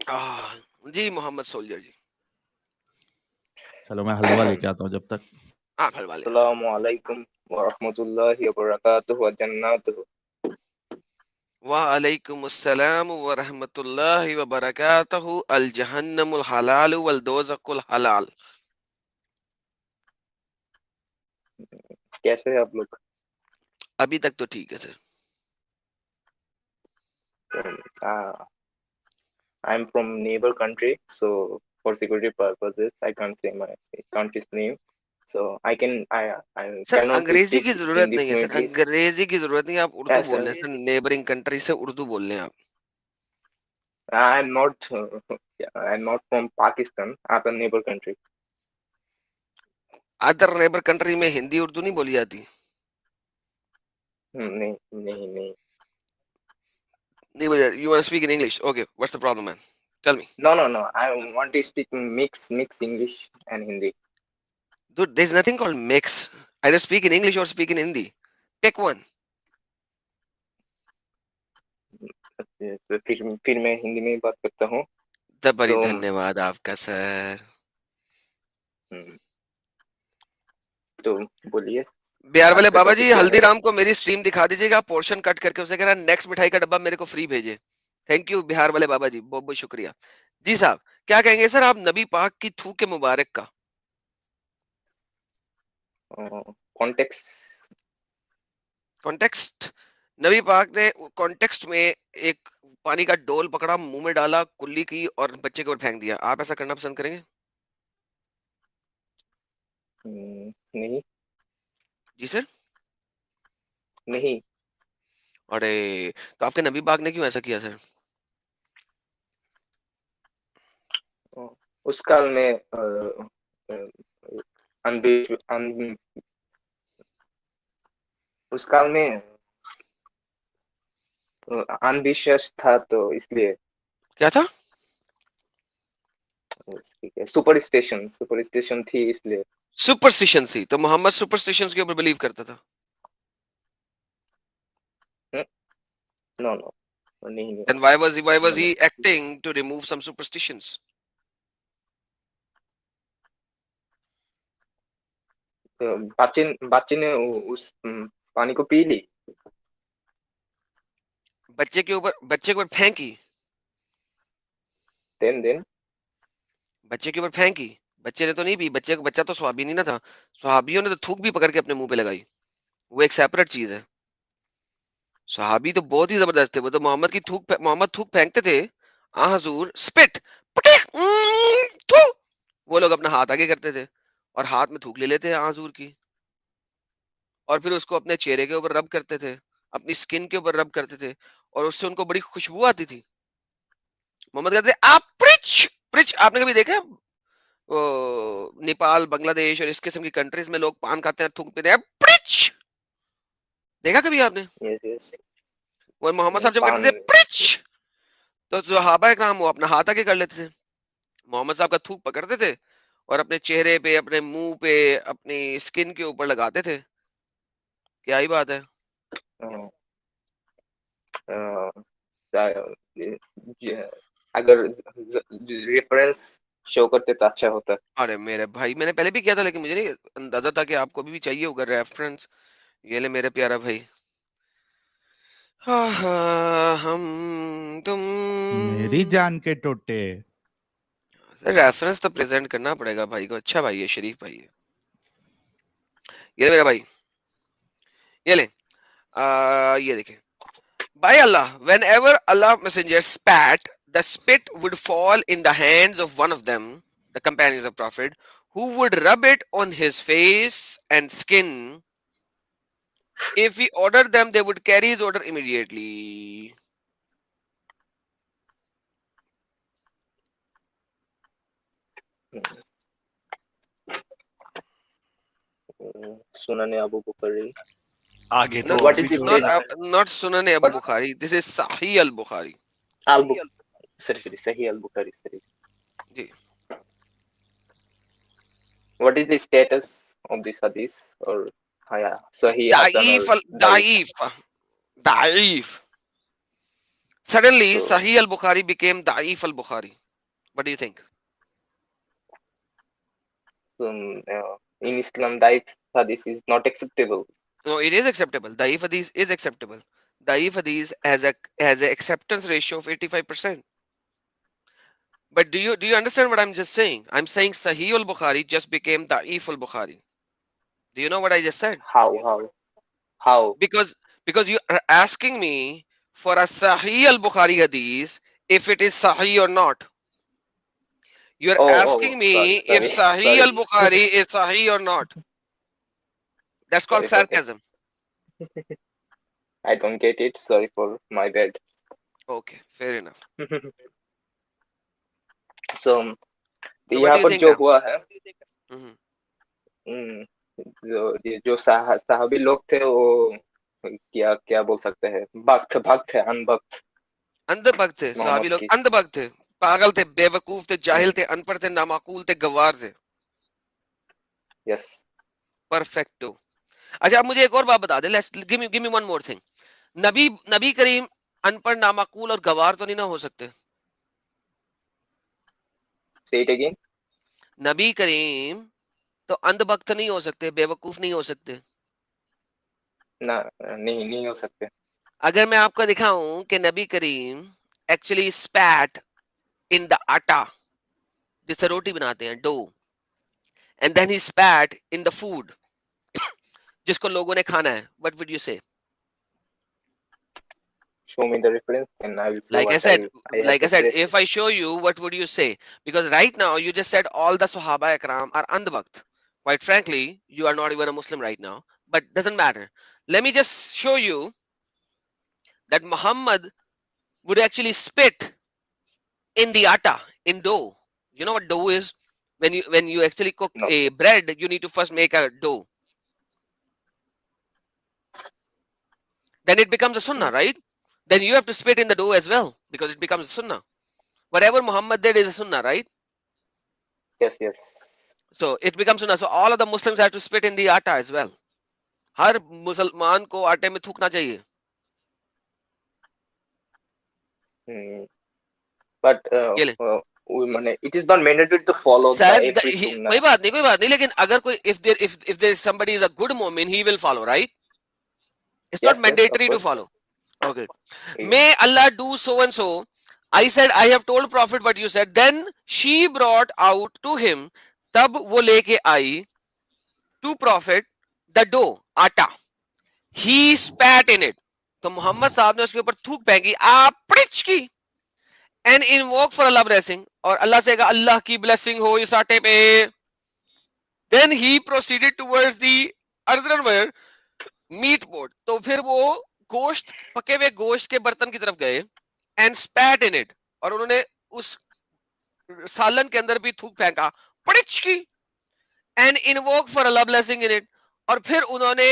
जी Mohammad soldier जी। चलो मैं हलवा लेके आता हूँ जब तक। आप हलवा ले आओ। अस्सलामुअलैकुम वरहमतुल्लाहि वबरकातुहु व जन्नतुहु। वालेकुमुस्सलाम व रहमतुल्लाहि व बरकातहू अल जहन्नमुल हलाल वल दोज़कुल हलाल। कैसे हैं आप लोग? अभी तक तो ठीक है sir. I am from neighbour country, so for security purposes I can't say my country's name, so I sir cannot अंग्रेजी speak की जरूरत Hindi नहीं है सर, fluently. अंग्रेजी की जरूरत नहीं है, आप उर्दू Yes, बोल लें सर, नेबरिंग कंट्री से उर्दू बोल लें आप। I'm not I'm not from Pakistan, other neighbor country. Other neighbour country में हिंदी उर्दू नहीं बोली जाती? नहीं नहीं नहीं. नहीं बोली जाती। You want to speak in English? Okay, what's the problem man, tell me. No, I want to speak mix English and Hindi. Dude, there's nothing called mix. Either speak in English or speak in Hindi. Pick one. तो फिर मैं हिंदी में ही बात करता हूँ. बड़ी तो धन्यवाद आपका सर। तो बोलिए. बिहार वाले आज का बाबा जी, टॉपिक क्या है? हल्दीराम को मेरी स्ट्रीम दिखा दीजिएगा, पोर्शन कट करके उसे कहना नेक्स्ट मिठाई का डब्बा मेरे को फ्री भेजे। थैंक यू बिहार वाले बाबा जी, बहुत बहुत शुक्रिया। जी साहब, क्या कहेंगे सर आप नबी पाक की थूक के मुबारक का? कॉन्टेक्स्ट. कॉन्टेक्स्ट। नबी पाक ने कॉन्टेक्स्ट में एक पानी का डोल पकड़ा, मुंह में डाला, कुल्ली की और बच्चे के ऊपर फेंक दिया। आप ऐसा करना पसंद करेंगे? नहीं जी सर। नहीं. अरे, तो आपके नबी पाक ने क्यों ऐसा किया सर? उस काल में अनबि- अन- उस काल में अनविश्वास था, तो इसलिए. क्या था? सुपर स्टेशन थी, इसलिए. सुपरस्टिशन थी, तो मोहम्मद सुपरस्टिशंस के ऊपर बिलीव करता था? नो नो, नहीं नहीं. Then why was नहीं. he acting to remove some superstitions? तो बच्चे ने उस पानी को पी ली. बच्चे के ऊपर फेंकी? देन बच्चे के ऊपर फेंकी? बच्चे ने तो नहीं पी, बच्चा तो स्वाबी नहीं ना था। स्वाबियों ने तो थूक भी पकड़ के अपने मुंह पे लगाई, वो एक सेपरेट चीज है। सहाबी तो बहुत ही जबरदस्त थे, वो तो मोहम्मद थूक फेंकते थे, आ हजूर स्पिट, थू, वो लोग अपना हाथ आगे करते थे और हाथ में थूक ले लेते आ हजूर की, और फिर उसको अपने चेहरे के ऊपर रब करते थे, अपनी स्किन के ऊपर रब करते थे, और उससे उनको बड़ी खुशबू आती थी। मोहम्मद कहते थे आप प्रिच प्रिच। आपने कभी देखा है वो नेपाल, बांग्लादेश और इस किस्म की कंट्रीज में लोग पान खाते हैं, थूक पीते हैं, प्रिच? देखा कभी आपने? Yes yes. वो मोहम्मद साहब जब पान. करते थे प्रिच, तो सहाबा कराम वो अपना हाथ आगे कर लेते थे, मोहम्मद साहब का थूक पकड़ते थे और अपने चेहरे पे, अपने मुंह पे, अपनी स्किन के ऊपर लगाते थे। क्या ही बात है। अगर रेफरेंस शो करते तो अच्छा होता. अरे मेरे भाई, मैंने पहले भी किया था, लेकिन मुझे नहीं अंदाजा था कि आपको भी चाहिए होगा रेफरेंस। ये ले मेरे प्यारा भाई। हाँ हाँ, हम तुम। मेरी जान के टोटे। रेफरेंस तो प्रेजेंट करना पड़ेगा भाई को। अच्छा भाई है, शरीफ भाई है। ये ले मेरा भाई, ये ले। ये देखिए। By Allah, whenever Allah messenger spat, the spit would fall in the hands of one of them, the companions of Prophet, who would rub it on his face and skin. If he ordered them, they would carry his order immediately. सुनने अबू बकरी. आगे तो Not, What is the video not, state? not Sunan Abu Bukhari. This is Sahih al Bukhari. Al Sorry, Sahih al Bukhari. Sorry. जी. What is the status of this hadith, or Sahih Hasan or Daif, Daif? Daif, Daif. Suddenly, So, Sahih al-Bukhari became Da'if al-Bukhari. What do you think? in Islam, daif hadith is not acceptable. No, it is acceptable. Da'if hadith is acceptable. Da'if hadith has a acceptance ratio of 85%. But do you understand what I'm just saying? I'm saying Sahih al-Bukhari just became Da'if al-Bukhari. Do you know what I just said? How? Because you are asking me for a Sahih al-Bukhari hadith if it is Sahih or not. You are Oh, asking sorry, me if sorry, Sahih sorry. al-Bukhari is Sahih or not. That's called Sorry for that. sarcasm. I don't get it. Sorry for my bad. Okay, fair enough. So, So what यहाँ do you पर think जो now? हुआ है, Mhm. हम्म, जो साहबी लोग थे वो क्या क्या बोल सकते हैं, भक्त है, अनभक्त अंधभक्त थे सहाबी मोहम्मद लोग, की। अंधभक्त थे, पागल थे, बेवकूफ थे, जाहिल हम्म, थे, अनपढ़ थे, नामाकूल थे, गवार थे। यस। परफेक्टो। अच्छा, अब मुझे एक और बात बता दे। Let's give me one more thing. नबी नबी करीम अनपढ़, नामाकूल और गवार तो नहीं ना हो सकते? से इट अगेन। नबी करीम तो अंधभक्त नहीं हो सकते, बेवकूफ नहीं हो सकते। ना, नहीं नहीं हो सकते। अगर मैं आपको दिखाऊं कि नबी करीम एक्चुअली स्पैट इन द आटा, जिससे रोटी बनाते हैं, dough, and then he spat in the food जिसको लोगों ने खाना है, what would you say? Show me the reference and I will say Like I what said, I have to say. if I show you, what would you say? Because right now you just said all the Sahaba Ikram are andhbakt. Quite frankly, you are not even a Muslim right now, but doesn't matter. Let me just show you that Muhammad would actually spit in the atta, in dough. You know what dough is? When you actually cook No. a bread, you need to first make a dough. Then it becomes a sunnah, Mm, right? Then you have to spit in the dough as well because it becomes a sunnah. Whatever Muhammad did is a sunnah, right? yes, yes. So it becomes sunnah. So all of the Muslims have to spit in the atta as well. हर मुसलमान को आटे में थूकना चाहिए। Mm, but ये ले it is not mandatory to follow the every sunnah. कोई बात नहीं, लेकिन अगर कोई if there somebody is a good mu'min, he will follow, right? It's not Yes, yes, of mandatory to follow. course. Okay. Yeah. May Allah do so and so. I said I have told Prophet what you said. Then she brought out to him. तब वो लेके आई to Prophet the dough, आटा. He spat in it. तो मोहम्मद साहब ने उसके ऊपर थूक फेंकी, आपड़िच की, and invoke for Allah blessing, और अल्लाह से कहा अल्लाह की ब्लेसिंग हो इस आटे पे। Then he proceeded towards the other meat board, तो फिर वो गोश्त, पके हुए गोश्त के बर्तन की तरफ गए, एंड स्पैट इन इट, और उन्होंने उस सालन के अंदर भी थूक फेंका, पड़िच की, and invoke for Allah blessing in it, और फिर उन्होंने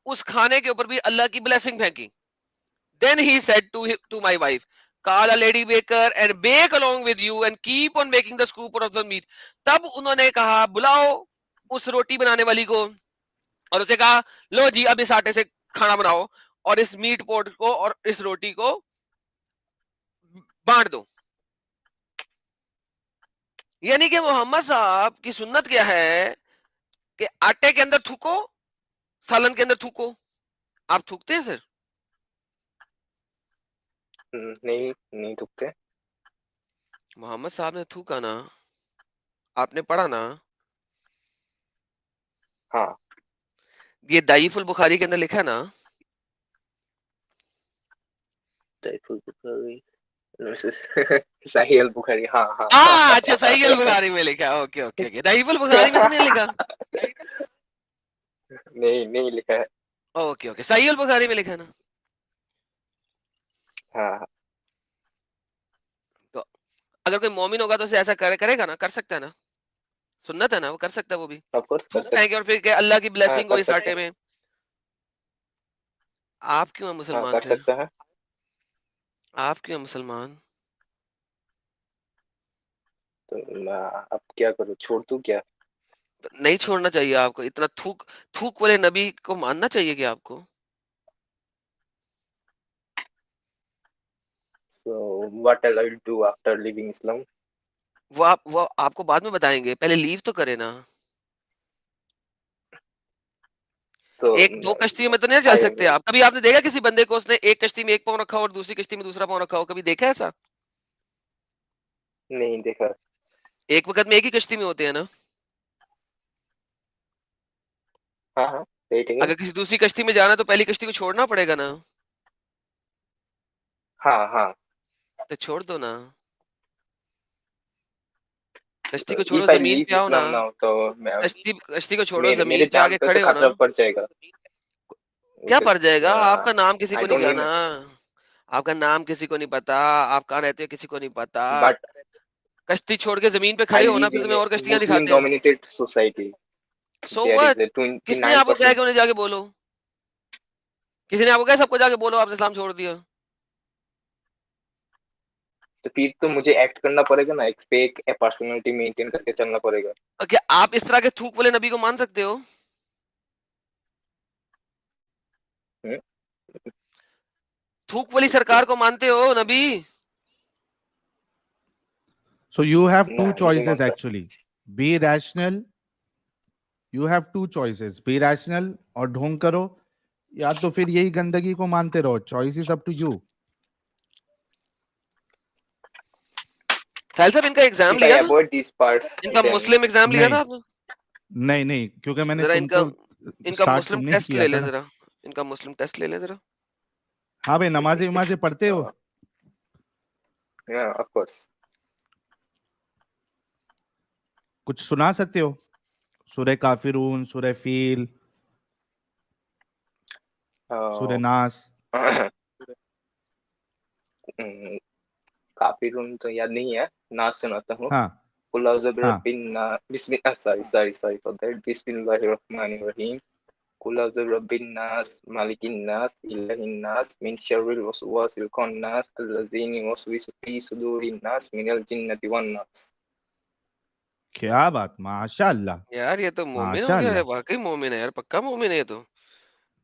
उस खाने के ऊपर भी अल्लाह की ब्लेसिंग फेंकी। Then he said to my wife, call a lady baker and bake along with you and keep on making the scoop out of the meat. तब उन्होंने कहा बुलाओ उस रोटी बनाने वाली को, और उसे कहा लो जी अब इस आटे से खाना बनाओ और इस मीट पोट को और इस रोटी को बांट दो। यानी कि मोहम्मद साहब की सुन्नत क्या है कि आटे के अंदर थूको, सालन के अंदर थूको। आप थूकते हैं सर? नहीं नहीं थूकते। मोहम्मद साहब ने थूका ना, आपने पढ़ा ना? हाँ। ये दाइफुल बुखारी के अंदर लिखा है ना? Daiful Bukhari versus Sahih al-Bukhari। हाँ हाँ हाँ हाँ, अच्छा, सही अल हाँ। बुखारी में लिखा है। ओके ओके ओके, दाइफुल बुखारी में तो नहीं लिखा? नहीं नहीं लिखा है। ओके ओके, सही अल बुखारी में लिखा है ना? हाँ, तो अगर कोई मोमिन होगा तो उसे ऐसा करेगा ना, कर सकता है ना? सुन्नत है ना, वो कर सकता है वो भी। ऑफ कोर्स थूक फेंके और फिर के अल्लाह की हाँ ब्लेसिंग हो कर इस सकते आटे हैं। में। आप क्यों हैं हाँ मुसलमान कर फिर? सकते हैं। आप क्यों हैं मुसलमान? तो मैं अब क्या करूँ, छोड़ दूँ क्या? तो नहीं छोड़ना चाहिए आपको, इतना थूक थूक वाले नबी को मानना चाहिए कि आपको। So what else I will do after leaving Islam? वो आपको बाद में बताएंगे, पहले लीव तो करे ना। So एक दो कश्तियों में तो नहीं चल I सकते आप। कभी आपने देखा किसी बंदे को उसने एक कश्ती में एक पाँव रखा हो और दूसरी कश्ती में दूसरा पाँव रखा हो, कभी देखा है ऐसा? नहीं देखा। एक वक्त में एक ही कश्ती में होते हैं ना। हाँ हाँ, wait again. अगर किसी दूसरी कश्ती में जाना है तो पहली कश्ती को छोड़ना पड़ेगा ना। हाँ हाँ। तो छोड़ दो ना, कश्ती So को छोड़ो, if I जमीन leave पे आओ ना। Islam now, तो मैं कश्ती कश्ती को छोड़ो, मेरे मेरे जमीन पे जान आके पे तो खड़े हो ना। खतरा पड़ जाएगा। क्या पड़ Because जाएगा? आपका नाम किसी I को नहीं don't जाना। need, आपका नाम किसी को नहीं पता, आप कहाँ रहते हो किसी को नहीं पता। but कश्ती छोड़ के जमीन पे I खड़े हो ना, live फिर in तुम्हें a और कश्तियां Muslim दिखाते हैं। dominated society. So There is what? a किसने आपको कहा है 29%. कि उन्हें जाके बोलो? किसी ने आपको कहा सबको जाके बोलो आपने इस्लाम छोड़ दिया? तो फिर तो मुझे एक्ट करना पड़ेगा ना, एक फेक पर्सनालिटी मेंटेन करके चलना पड़ेगा। और क्या आप इस तरह के थूक वाले नबी को मान सकते हो? हम्म, थूक वाली क्या? सरकार को मानते हो नबी? So you have ना, two नहीं choices मानता। actually. Be rational. You have two choices. Be rational और ढोंग करो, या तो फिर यही गंदगी को मानते रहो. Choice is up to you. साहिल साहब, इनका एग्जाम If I लिया था? avoid these parts, इनका then मुस्लिम एग्जाम लिया था नहीं, आपने? नहीं, नहीं, क्योंकि मैंने जरा इनका तुमको इनका स्टार्ट मुस्लिम तुमने ही टेस्ट किया ले था ले ना. जरा। इनका मुस्लिम टेस्ट ले ले जरा। हाँ भाई, नमाजें वमाजें पढ़ते हो? uh, yeah, of course. कुछ सुना सकते हो? सूरह काफिरून, सूरह फील, सूरह Uh, नास. हम्म, काफी रूम तो याद नहीं है, नाच सुनाता हूँ। हाँ, कुल औज़ु हाँ. बिरब्बिन नास, बिस्मिल्लाह, सॉरी फॉर दैट, बिस्मिल्लाहिर्रहमानिर्रहीम। कुल औज़ु बिरब्बिन नास, मालिकिन नास, इलाहिन नास, मिन शर्रिल वसवासिल खन्नास, अल्लज़ी युवस्विसु फी सुदूरिन नास, मिनल जिन्नति वन नास। क्या बात, माशाअल्लाह, यार ये तो मोमिन हो गया है, माशाअल्लाह. वाकई मोमिन है यार, पक्का मोमिन है ये तो।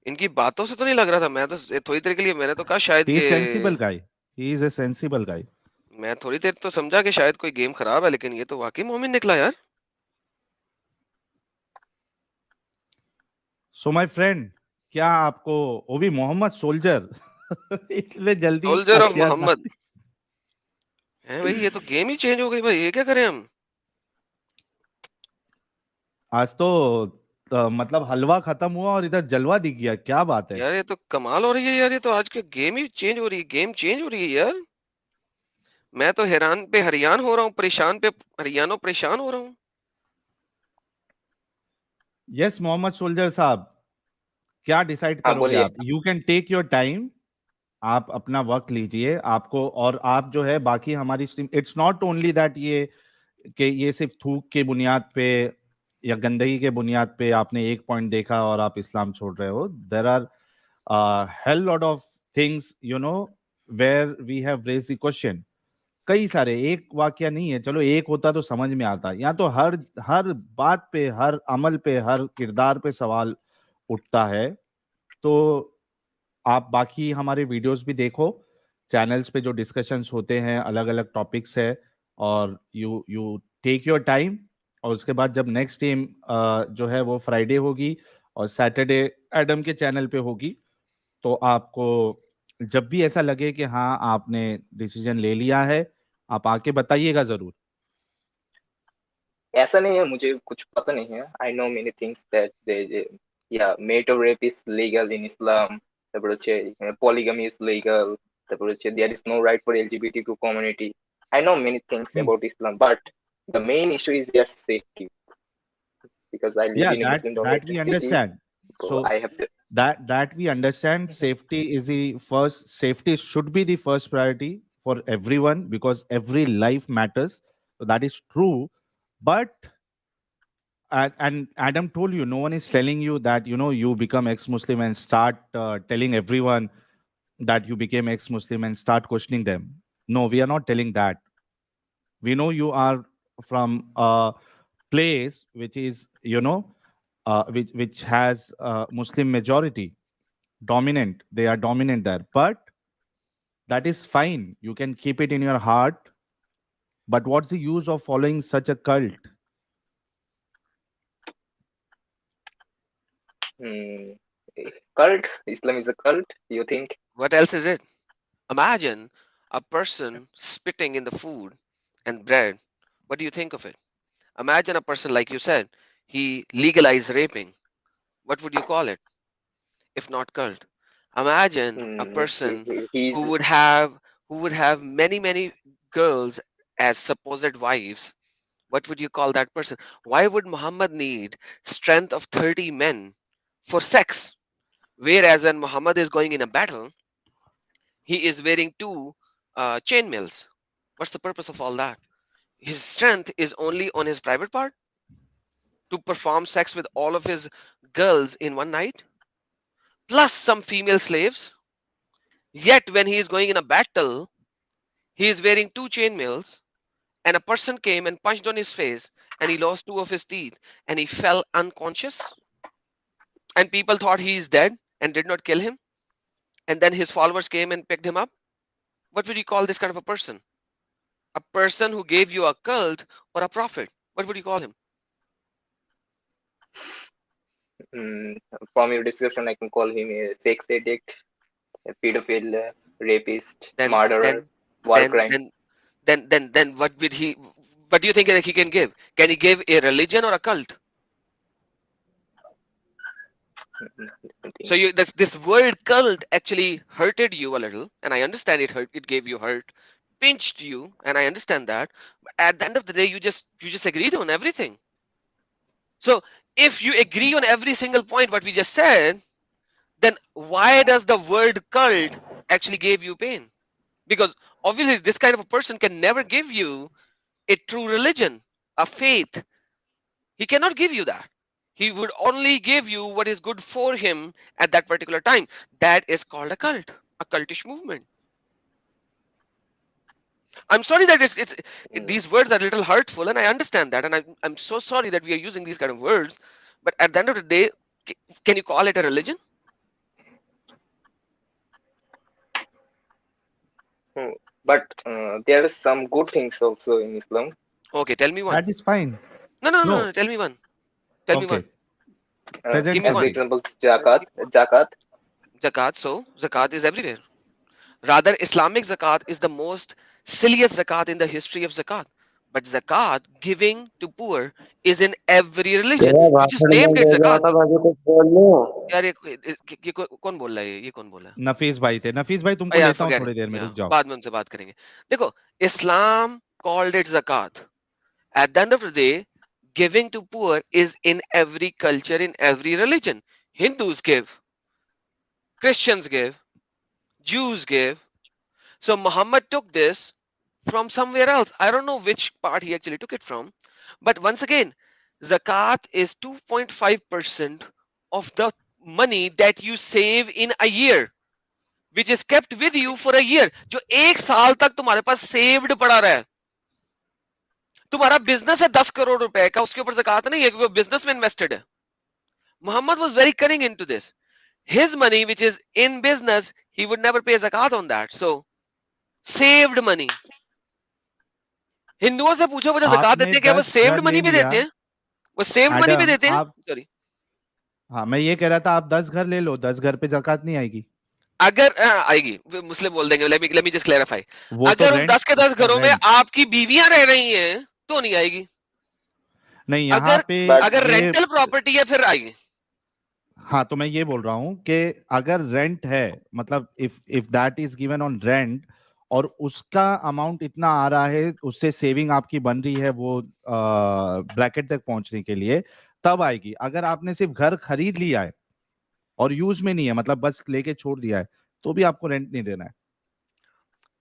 इनकी बातों से तो नहीं लग रहा था। मैं तो थोड़ी देर के लिए मैंने तो कहा शायद ही इज ये, sensible guy. He is a sensible guy. मैं थोड़ी देर तो समझा कि शायद कोई गेम खराब है, लेकिन ये तो वाकई मोमिन निकला यार। सो माय फ्रेंड, क्या आपको वो भी मोहम्मद सोल्जर इतने जल्दी सोल्जर ऑफ हथियार ना. मोहम्मद है भाई, ये तो गेम ही चेंज हो गई भाई, ये क्या करें हम। आज तो मतलब हलवा खत्म हुआ और इधर जलवा दिख गया. क्या बात है. यार ये तो कमाल हो रही है यार, ये तो आज के गेम ही चेंज हो रही है, गेम चेंज हो रही है यार। मैं तो हैरान पे हरियान हो रहा हूँ, परेशान पे हरियानो परेशान हो रहा हूँ। यस मोहम्मद सोल्जर साहब, क्या डिसाइड हाँ करोगे बोलिए। आप? You can take your time. आप अपना वक्त लीजिए. आपको और आप जो है बाकी हमारी stream, it's not only that ये कि ये सिर्फ थूक के बुनियाद पे या गंदगी के बुनियाद पे आपने एक पॉइंट देखा और आप इस्लाम छोड़ रहे हो. There are hell lot of things, you know, where we have raise the question. कई सारे, एक वाक्य नहीं है. चलो एक होता तो समझ में आता. यहाँ तो हर हर बात पे, हर अमल पे, हर किरदार पे सवाल उठता है. तो आप बाकी हमारे वीडियोस भी देखो. चैनल्स पे जो डिस्कशंस होते हैं, अलग अलग टॉपिक्स है, और you you take your time. और उसके बाद जब नेक्स्ट टीम जो है वो फ्राइडे होगी और सैटरडे एडम के चैनल पे होगी, तो आपको जब भी ऐसा लगे कि हाँ आपने डिसीजन ले लिया है, आप आके बताइएगा जरूर. ऐसा नहीं है, मुझे कुछ पता नहीं है। I know many things that yeah, marital rape is legal in Islam. তারপর হচ্ছে polygamy is legal. তারপর হচ্ছে there is no right for LGBTQ community. I know many things Hmm. about Islam, but the main issue is their safety, because I live Yeah, in a Muslim that dominated we city. understand. So So I have to. that we understand. Safety is the first. Safety should be the first priority for everyone because every life matters. So that is true. But and Adam told you, no one is telling you that you become ex-Muslim and start telling everyone that you became ex-Muslim and start questioning them. No, we are not telling that. We know you are from a place which is, which has Muslim majority dominant. They are dominant there, but That is fine. You can keep it in your heart. But what's the use of following such a cult? Hmm. Cult? Islam is a cult, you think? What else is it? Imagine a person spitting in the food and bread. What do you think of it? Imagine a person, like you said, he legalized raping. What would you call it if not cult? Imagine a Hmm. person He's who would have many girls as supposed wives. What would you call that person? Why would Muhammad need strength of 30 men for sex? Whereas when Muhammad is going in a battle, he is wearing two chainmails. What's the purpose of all that? His strength is only on his private part to perform sex with all of his girls in one night, plus some female slaves. Yet when he is going in a battle, he is wearing two chainmails, and a person came and punched on his face, and he lost two of his teeth, and he fell unconscious. And people thought he is dead and did not kill him. And then his followers came and picked him up. What would you call this kind of a person? A person who gave you a cult or a prophet? What would you call him? hmm, from your description, I can call him a sex addict, a pedophile, rapist, Then, murderer, then, war then, crime. then, then, what would he? What do you think that he can give? Can he give a religion or a cult? I think. So you, this word cult actually hurted you a little, and I understand it hurt. It gave you hurt, pinched you, and I understand that. But at the end of the day, you just agreed on everything. So if you agree on every single point what we just said, then why does the word cult actually give you pain? Because obviously this kind of a person can never give you a true religion, a faith. He cannot give you that. He would only give you what is good for him at that particular time. That is called a cult, a cultish movement. I'm sorry that Hmm. these words are a little hurtful, and I understand that, and I'm so sorry that we are using these kind of words. But at the end of the day, can you call it a religion? Hmm. But there are some good things also in Islam. Okay, tell me one. That is fine. No, no, no, no. No. Tell me one. Tell me one. Okay. Present Give me As one. simple. example, zakat. Zakat. So zakat is everywhere. Rather, Islamic zakat is the most silliest zakat in the history of zakat. But zakat, giving to poor, is in every religion. तेरा You just भाषण named बंद it हो zakat. जाता मैं भी कुछ बोल लूं यार ये कौन बोल रहा है ये कौन बोला? नफीस भाई थे। नफीस भाई तुमको यार लेता हूँ forget it. थोड़ी देर में, Yeah, रुक जाओ। बाद में उनसे बात करेंगे. देखो, Islam called it zakat. At the end of the day, giving to poor is in every culture, in every religion. Hindus give, Christians give, Jews give. So Muhammad took this from somewhere else. I don't know which part he actually took it from. But once again, zakat is 2.5% of the money that you save in a year, which is kept with you for a year. जो एक साल तक तुम्हारे पास saved पड़ा रहा है. तुम्हारा business है 10 करोड़ रुपए का, उसके ऊपर जक़ात नहीं है क्योंकि बिजनेस में इन्वेस्टेड है. Muhammad was very cunning into this. His money, which is in business, he would never pay zakat on that. So saved money. हिंदुओं से पूछो वो जो जक़ात आपने देते हैं क्या वो 10 सेव्ड घर ले मनी पे लिया। देते हैं? वो सेव्ड मनी पे एडम, देते हैं? आप सॉरी. हाँ, मैं ये कह रहा था आप 10 घर ले लो, 10 घर पे ज़कात नहीं आएगी। अगर आएगी, मुस्लिम बोल देंगे. Let me just clarify. वो तो अगर उन 10 के 10 घरों में रेंट। आपकी बीवियां रह रही हैं तो नहीं आएगी. नहीं, यहाँ अगर पे But अगर ये रेंटल प्रॉपर्टी है फिर आएगी. हाँ, तो मैं ये बोल रहा हूँ कि अगर रेंट है, मतलब if that is given on rent और उसका अमाउंट इतना आ रहा है, उससे सेविंग आपकी बन रही है वो ब्रैकेट तक पहुंचने के लिए, तब आएगी। अगर आपने सिर्फ घर खरीद लिया है और यूज में नहीं है, मतलब बस लेके छोड़ दिया है, तो भी आपको रेंट नहीं देना है।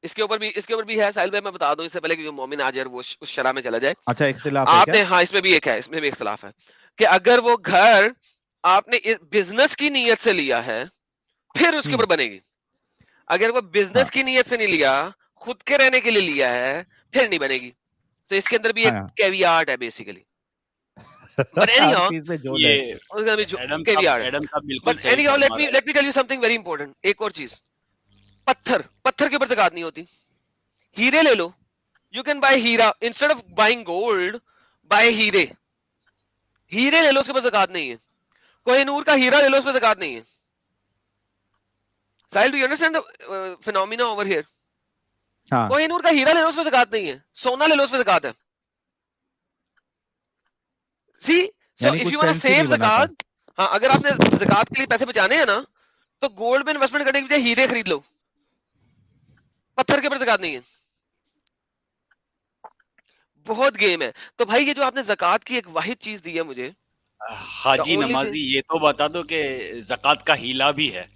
इसके ऊपर भी है साहिल भाई. मैं बता दूं इससे पहले कि मोमिन आ जाए और वो उस शरा में चला जाए. अच्छा, इख्तिलाफ है क्या? आपने, हाँ, इसमें भी एक है, इसमें भी इख्तलाफ है कि अगर वो घर आपने बिजनेस की नीयत से लिया है फिर उसके ऊपर बनेगी. अगर वो हाँ, बिजनेस की नीयत से नहीं लिया, खुद के रहने के लिए लिया है, फिर नहीं बनेगी. तो इसके अंदर भी एक हाँ। कैवियाट है basically. But any her how, चीज में जोड़ ये है। उसका भी एडम साहब कैवियाट है. एडम साहब बिल्कुल बट सही एनी हाउ, फरमा लेट रहे me tell you something very important. एक और चीज, पत्थर, पत्थर के ऊपर ज़कात नहीं होती। हीरे ले लो, यू कैन बाय हीरा instead of buying gold, buy हीरे। हीरे ले लो, उसके ऊपर ज़कात नहीं है। कोहिनूर का हीरा ले लो, उस पर ज़कात नहीं है। Sahil, do you understand the phenomena over here? हाँ, कोहिनूर का हीरा ले लो, उस पर ज़कात नहीं है। सोना ले लो, उस पर ज़कात है। सी, सो यानी इफ कुछ यू वांट सेंस ही नहीं सेव बना था। ज़कात, हाँ, अगर आपने ज़कात के लिए पैसे बचाने हैं ना, तो गोल्ड में इन्वेस्टमेंट करने की बजाय हीरे खरीद लो, पत्थर के ऊपर ज़कात नहीं है। बहुत गेम है। तो भाई ये जो आपने ज़कात की एक वाहिद चीज दी है मुझे, the Haji only Namazi, thing, ये तो बता दो कि ज़कात का हीला भी है,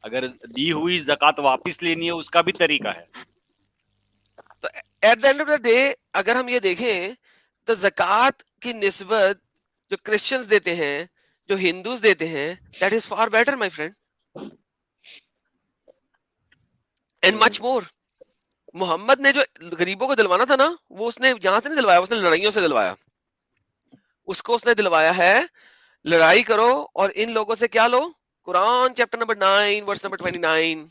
अगर दी हुई ज़कात वापस लेनी है उसका भी तरीका है। तो at the end of the day अगर हम ये देखें तो ज़कात की निस्बत जो क्रिश्चियंस देते हैं, जो हिंदूज देते हैं, that is far better my friend, and much more. Mohammed ने जो गरीबों को दिलवाना था ना, वो उसने यहां से नहीं दिलवाया, उसने लड़ाइयों से दिलवाया। उसको उसने दिलवाया है, लड़ाई करो और इन लोगों से क्या लो? Quran chapter number 9 verse number 29।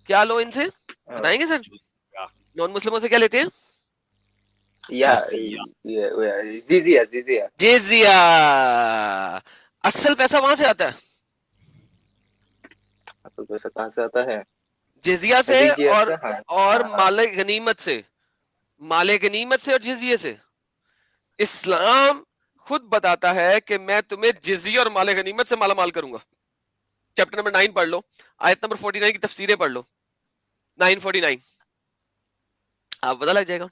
क्या लो इनसे? बताएंगे सर? जुजिया, नॉन मुस्लिमों से क्या लेते हैं? Yeah, जुजिया। yeah, jizya, jizya. जिजिया। असल पैसा वहां से आता है, असल पैसा कहाँ से आता है? जिजिया से, जिजिया और से, हाँ और हाँ हाँ। माले गनीमत से। माले गनीमत से और जिजिये से। इस्लाम खुद बताता है कि मैं तुम्हें जिजिया और माले गनीमत से माला माल करूंगा। चैप्टर नंबर 9 पढ़ लो, आयत नंबर 49 की तफसीरें पढ़ लो, 949, आप पता लग जाएगा।